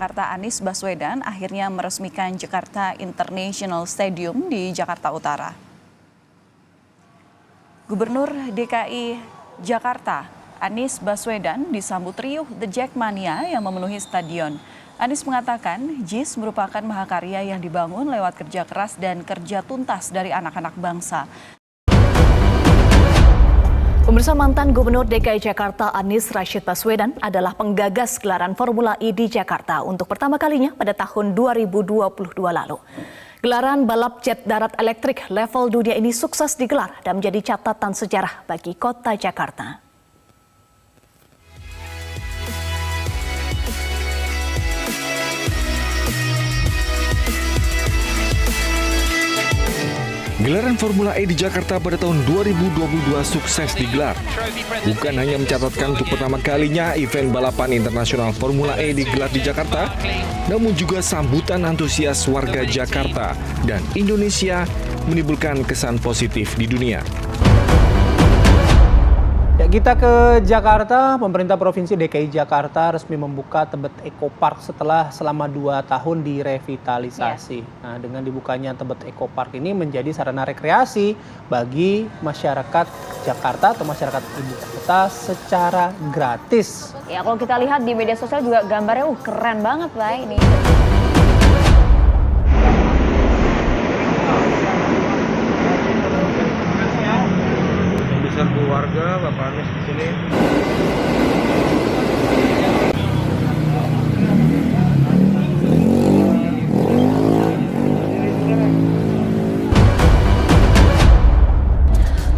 Jakarta Anies Baswedan akhirnya meresmikan Jakarta International Stadium di Jakarta Utara. Gubernur DKI Jakarta Anies Baswedan disambut riuh The Jackmania yang memenuhi stadion. Anies mengatakan JIS merupakan mahakarya yang dibangun lewat kerja keras dan kerja tuntas dari anak-anak bangsa. Pemirsa, mantan Gubernur DKI Jakarta Anies Rashid Baswedan adalah penggagas gelaran Formula E di Jakarta untuk pertama kalinya pada tahun 2022 lalu. Gelaran balap jet darat elektrik level dunia ini sukses digelar dan menjadi catatan sejarah bagi kota Jakarta. Gelaran Formula E di Jakarta pada tahun 2022 sukses digelar. Bukan hanya mencatatkan untuk pertama kalinya event balapan internasional Formula E digelar di Jakarta, namun juga sambutan antusias warga Jakarta dan Indonesia menimbulkan kesan positif di dunia. Ya, kita ke Jakarta. Pemerintah Provinsi DKI Jakarta resmi membuka Tebet Eco Park setelah selama 2 tahun direvitalisasi. Nah, dengan dibukanya Tebet Eco Park ini menjadi sarana rekreasi bagi masyarakat Jakarta atau masyarakat ibu kota secara gratis. Ya, kalau kita lihat di media sosial juga gambarnya keren banget lah ini. Keluarga Bapak Anies di sini.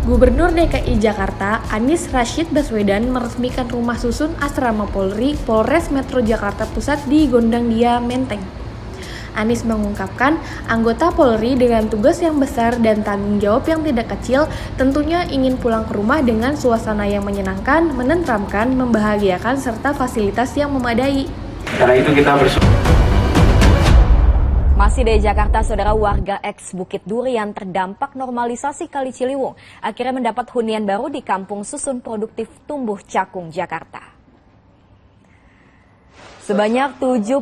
Gubernur DKI Jakarta Anies Rashid Baswedan meresmikan rumah susun asrama Polri Polres Metro Jakarta Pusat di Gondangdia, Menteng. Anies mengungkapkan anggota Polri dengan tugas yang besar dan tanggung jawab yang tidak kecil tentunya ingin pulang ke rumah dengan suasana yang menyenangkan, menenteramkan, membahagiakan, serta fasilitas yang memadai. Karena itu kita bersyukur. Masih dari Jakarta, saudara, warga ex Bukit Duri yang terdampak normalisasi Kali Ciliwung akhirnya mendapat hunian baru di Kampung Susun Produktif Tumbuh Cakung, Jakarta. Sebanyak 75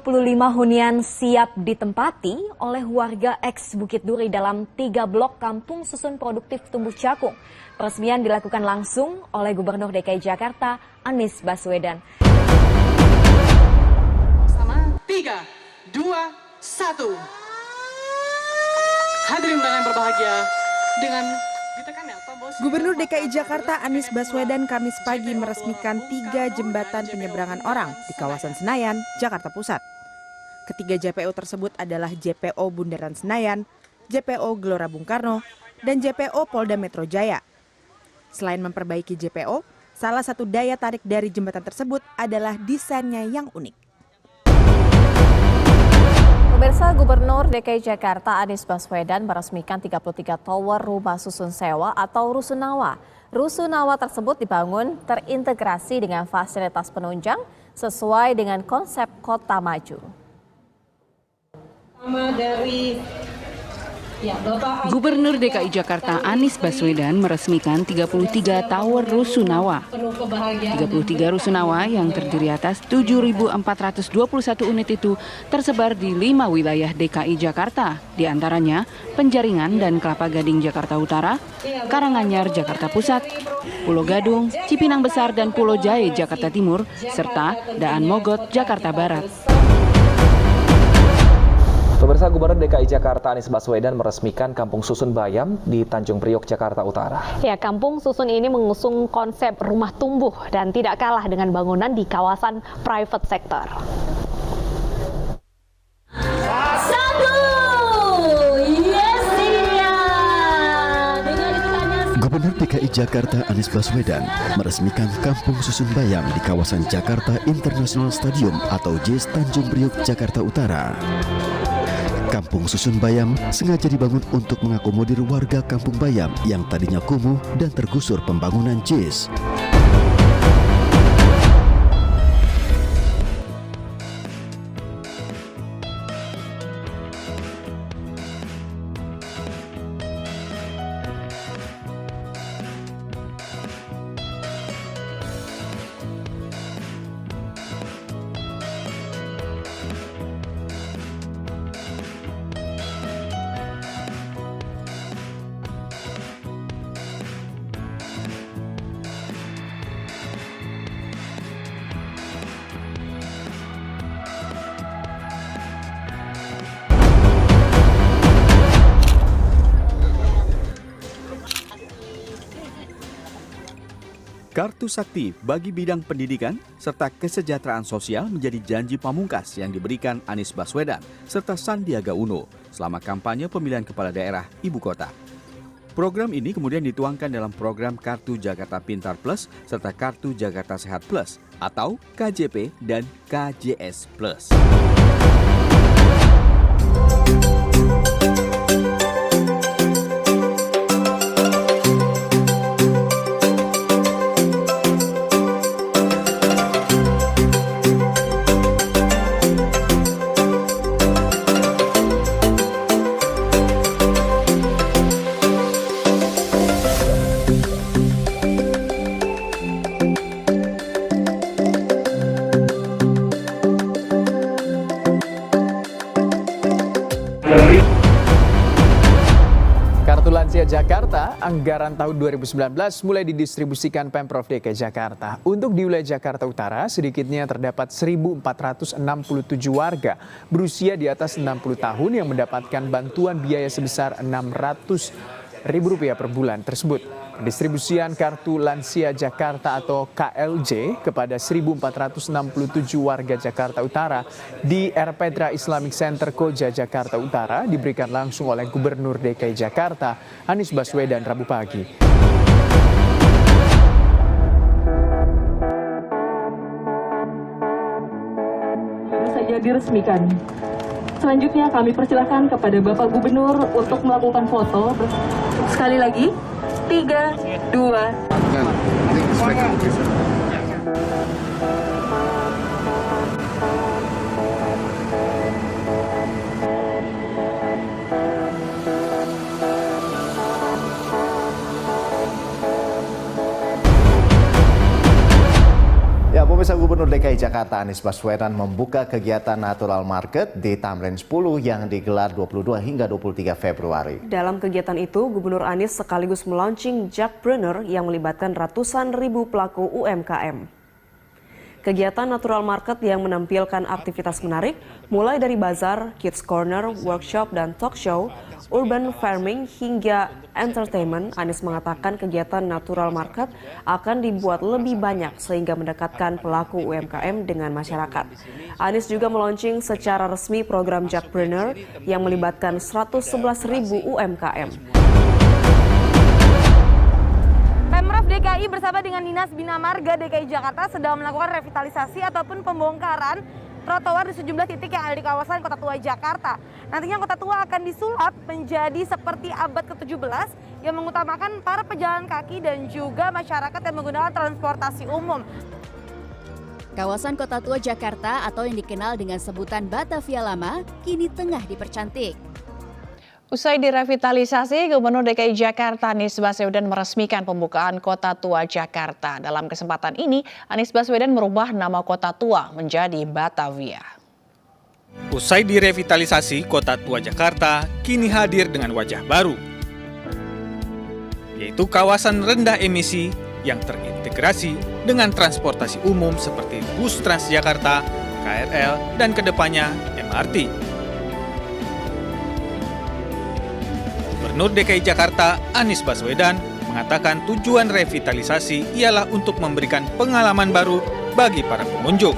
hunian siap ditempati oleh warga ex Bukit Duri dalam 3 blok Kampung Susun Produktif Tumbuh Cakung. Peresmian dilakukan langsung oleh Gubernur DKI Jakarta Anies Baswedan. Sama 3, 2, 1. Hadirin undangan yang berbahagia, dengan Gubernur DKI Jakarta Anies Baswedan Kamis pagi meresmikan 3 jembatan penyeberangan orang di kawasan Senayan, Jakarta Pusat. Ketiga JPO tersebut adalah JPO Bundaran Senayan, JPO Gelora Bung Karno, dan JPO Polda Metro Jaya. Selain memperbaiki JPO, salah satu daya tarik dari jembatan tersebut adalah desainnya yang unik. Pemirsa, Gubernur DKI Jakarta Anies Baswedan meresmikan 33 tower rumah susun sewa atau rusunawa. Rusunawa tersebut dibangun terintegrasi dengan fasilitas penunjang sesuai dengan konsep kota maju. Gubernur DKI Jakarta Anies Baswedan meresmikan 33 tower rusunawa. 33 rusunawa yang terdiri atas 7.421 unit itu tersebar di 5 wilayah DKI Jakarta, di antaranya Penjaringan dan Kelapa Gading Jakarta Utara, Karanganyar Jakarta Pusat, Pulau Gadung, Cipinang Besar dan Pulau Jae Jakarta Timur, serta Daan Mogot Jakarta Barat. Pemirsa, Gubernur DKI Jakarta Anies Baswedan meresmikan Kampung Susun Bayam di Tanjung Priok, Jakarta Utara. Ya, Kampung Susun ini mengusung konsep rumah tumbuh dan tidak kalah dengan bangunan di kawasan private sector. Gubernur DKI Jakarta Anies Baswedan meresmikan Kampung Susun Bayam di kawasan Jakarta International Stadium atau JIS Tanjung Priok, Jakarta Utara. Kampung Susun Bayam sengaja dibangun untuk mengakomodir warga Kampung Bayam yang tadinya kumuh dan tergusur pembangunan JIS. Kartu Sakti bagi bidang pendidikan serta kesejahteraan sosial menjadi janji pamungkas yang diberikan Anies Baswedan serta Sandiaga Uno selama kampanye pemilihan kepala daerah ibu kota. Program ini kemudian dituangkan dalam program Kartu Jakarta Pintar Plus serta Kartu Jakarta Sehat Plus atau KJP dan KJS Plus. Kartu Lansia Jakarta, anggaran tahun 2019 mulai didistribusikan Pemprov DKI Jakarta. Untuk di wilayah Jakarta Utara, sedikitnya terdapat 1.467 warga berusia di atas 60 tahun yang mendapatkan bantuan biaya sebesar Rp600.000 per bulan tersebut. Distribusian Kartu Lansia Jakarta atau KLJ kepada 1.467 warga Jakarta Utara di Erpetra Islamic Center Koja Jakarta Utara diberikan langsung oleh Gubernur DKI Jakarta Anies Baswedan Rabu pagi. Baru saja diresmikan. Selanjutnya kami persilahkan kepada Bapak Gubernur untuk melakukan foto. Sekali lagi. 3, 2. Ya, pemirsa, Gubernur DKI Jakarta Anies Baswedan membuka kegiatan Natural Market di Tamrin 10 yang digelar 22 hingga 23 Februari. Dalam kegiatan itu, Gubernur Anies sekaligus melaunching Jackpreneur yang melibatkan ratusan ribu pelaku UMKM. Kegiatan Natural Market yang menampilkan aktivitas menarik, mulai dari bazar, kids corner, workshop, dan talk show, urban farming, hingga entertainment. Anies mengatakan kegiatan Natural Market akan dibuat lebih banyak sehingga mendekatkan pelaku UMKM dengan masyarakat. Anies juga meluncing secara resmi program Jackpreneur yang melibatkan 111.000 UMKM. Pemprov DKI bersama dengan Dinas Bina Marga DKI Jakarta sedang melakukan revitalisasi ataupun pembongkaran trotoar di sejumlah titik yang ada di kawasan Kota Tua Jakarta. Nantinya Kota Tua akan disulap menjadi seperti abad ke-17 yang mengutamakan para pejalan kaki dan juga masyarakat yang menggunakan transportasi umum. Kawasan Kota Tua Jakarta atau yang dikenal dengan sebutan Batavia Lama kini tengah dipercantik. Usai direvitalisasi, Gubernur DKI Jakarta Anies Baswedan meresmikan pembukaan Kota Tua Jakarta. Dalam kesempatan ini, Anies Baswedan merubah nama Kota Tua menjadi Batavia. Usai direvitalisasi, Kota Tua Jakarta kini hadir dengan wajah baru, yaitu kawasan rendah emisi yang terintegrasi dengan transportasi umum seperti bus Transjakarta, KRL, dan kedepannya MRT. Gubernur DKI Jakarta Anies Baswedan mengatakan tujuan revitalisasi ialah untuk memberikan pengalaman baru bagi para pengunjung.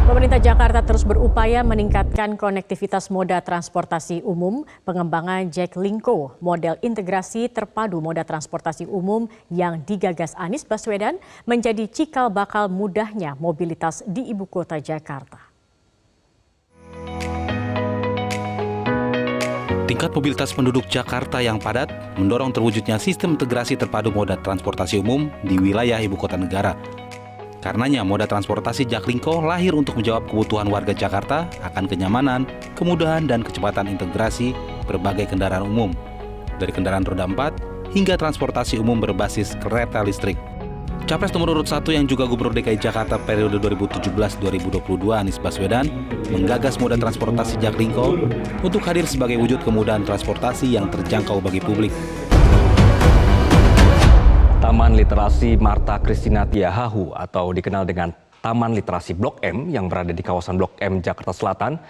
Pemerintah Jakarta terus berupaya meningkatkan konektivitas moda transportasi umum. Pengembangan Jaklingko, model integrasi terpadu moda transportasi umum yang digagas Anies Baswedan menjadi cikal bakal mudahnya mobilitas di ibu kota Jakarta. Tingkat mobilitas penduduk Jakarta yang padat mendorong terwujudnya sistem integrasi terpadu moda transportasi umum di wilayah ibu kota negara. Karenanya, moda transportasi Jaklingko lahir untuk menjawab kebutuhan warga Jakarta akan kenyamanan, kemudahan, dan kecepatan integrasi berbagai kendaraan umum, dari kendaraan roda 4 hingga transportasi umum berbasis kereta listrik. Capres nomor urut 1 yang juga Gubernur DKI Jakarta periode 2017-2022 Anies Baswedan menggagas moda transportasi Jaklingko untuk hadir sebagai wujud kemudahan transportasi yang terjangkau bagi publik. Taman Literasi Marta Christina Tiahahu atau dikenal dengan Taman Literasi Blok M yang berada di kawasan Blok M Jakarta Selatan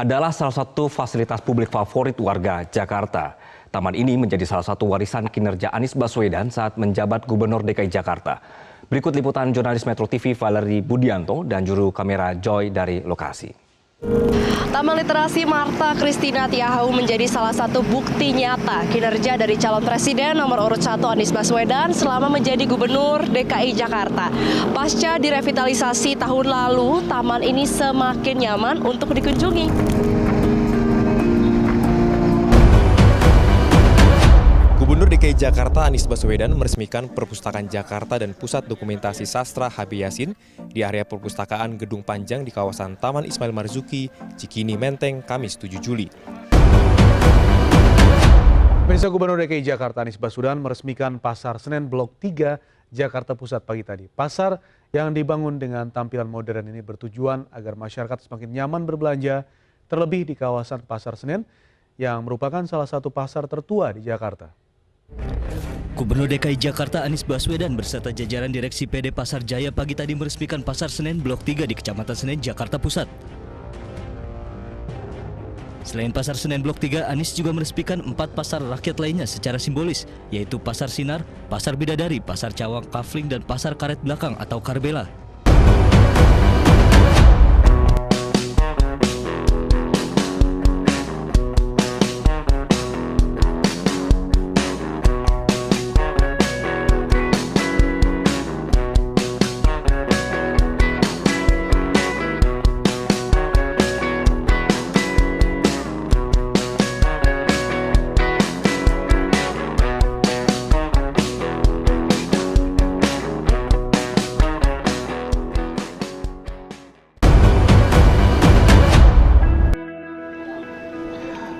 adalah salah satu fasilitas publik favorit warga Jakarta. Taman ini menjadi salah satu warisan kinerja Anies Baswedan saat menjabat Gubernur DKI Jakarta. Berikut liputan jurnalis Metro TV Valerie Budianto dan juru kamera Joy dari lokasi. Taman Literasi Martha Christina Tiahau menjadi salah satu bukti nyata kinerja dari calon presiden nomor urut 1 Anies Baswedan selama menjadi Gubernur DKI Jakarta. Pasca direvitalisasi tahun lalu, taman ini semakin nyaman untuk dikunjungi. Gubernur DKI Jakarta Anies Baswedan meresmikan Perpustakaan Jakarta dan Pusat Dokumentasi Sastra HB Yasin di area perpustakaan Gedung Panjang di kawasan Taman Ismail Marzuki, Cikini, Menteng, Kamis 7 Juli. Pemirsa, Gubernur DKI Jakarta Anies Baswedan meresmikan Pasar Senen Blok 3 Jakarta Pusat pagi tadi. Pasar yang dibangun dengan tampilan modern ini bertujuan agar masyarakat semakin nyaman berbelanja, terlebih di kawasan Pasar Senen yang merupakan salah satu pasar tertua di Jakarta. Gubernur DKI Jakarta Anies Baswedan beserta jajaran Direksi PD Pasar Jaya pagi tadi meresmikan Pasar Senen Blok 3 di Kecamatan Senen, Jakarta Pusat. Selain Pasar Senen Blok 3, Anies juga meresmikan 4 pasar rakyat lainnya secara simbolis, yaitu Pasar Sinar, Pasar Bidadari, Pasar Cawang Kafling, dan Pasar Karet Belakang atau Karbela.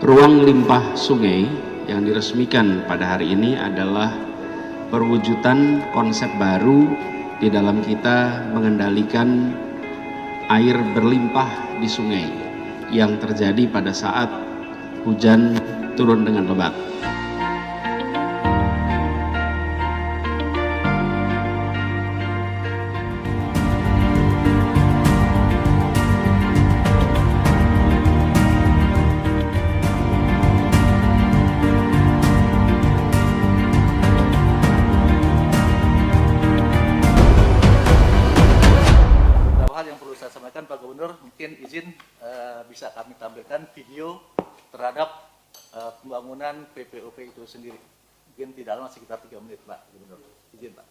Ruang limpah sungai yang diresmikan pada hari ini adalah perwujudan konsep baru di dalam kita mengendalikan air berlimpah di sungai yang terjadi pada saat hujan turun dengan lebat. Pak Gubernur, mungkin izin bisa kami tampilkan video terhadap pembangunan PPOP itu sendiri. Mungkin tidak lama, sekitar 3 menit, Pak Gubernur. Izin, Pak.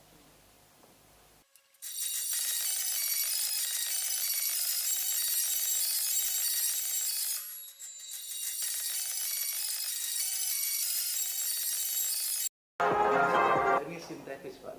Ini sintetis, Pak.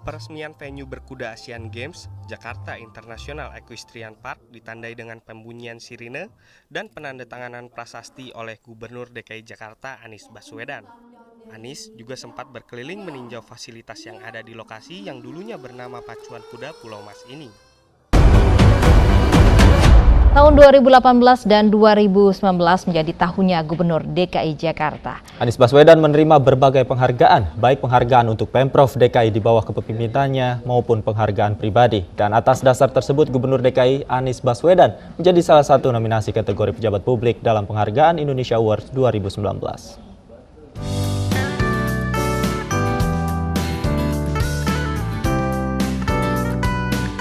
Peresmian venue berkuda Asian Games Jakarta International Equestrian Park ditandai dengan pembunyian sirine dan penandatanganan prasasti oleh Gubernur DKI Jakarta Anies Baswedan. Anies juga sempat berkeliling meninjau fasilitas yang ada di lokasi yang dulunya bernama Pacuan Kuda Pulau Mas ini. Tahun 2018 dan 2019 menjadi tahunnya Gubernur DKI Jakarta. Anies Baswedan menerima berbagai penghargaan, baik penghargaan untuk Pemprov DKI di bawah kepemimpinannya maupun penghargaan pribadi. Dan atas dasar tersebut, Gubernur DKI Anies Baswedan menjadi salah satu nominasi kategori pejabat publik dalam penghargaan Indonesia Awards 2019.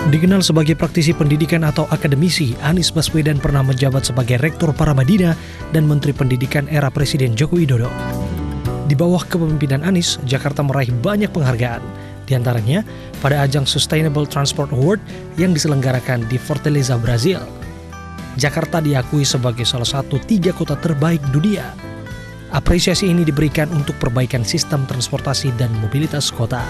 Dikenal sebagai praktisi pendidikan atau akademisi, Anies Baswedan pernah menjabat sebagai Rektor Paramadina dan Menteri Pendidikan era Presiden Joko Widodo. Di bawah kepemimpinan Anies, Jakarta meraih banyak penghargaan, di antaranya pada ajang Sustainable Transport Award yang diselenggarakan di Fortaleza, Brazil. Jakarta diakui sebagai salah satu 3 kota terbaik dunia. Apresiasi ini diberikan untuk perbaikan sistem transportasi dan mobilitas kota.